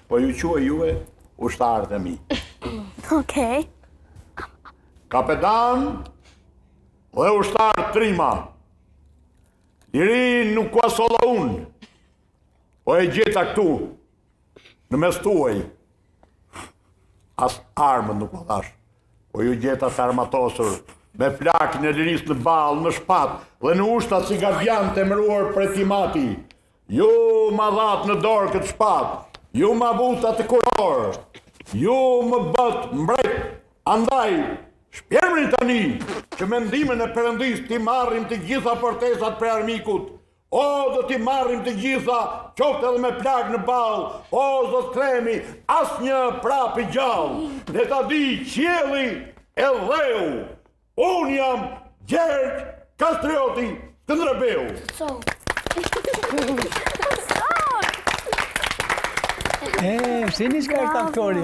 po ju quaj juve ushtarët e mi. Okej. Kapetan dhe ushtar Trima. Njëri nuk ka solla unë, po e gjeta këtu, në mes tuaj. As armën nuk po thash, po ju gjeta të armatosur, me flakën e liris në balë, në shpat, dhe në ushtat si gardian të emëruar për timati. Ju ma dhatë në dorë këtë shpat, ju ma buta të kuror, ju më bët mbret, andaj, shpjemri tani, që mendimin e Perëndis ti marrim të gjitha fortesat për armikut, o do t'i marrim të gjitha, qoftë edhe me plak në balë, o zot Kremi, as një prap i gjallë, dhe ta di qielli e dheu, unë jam Gjergj Kastrioti Skënderbeu. Si një shka është aktori,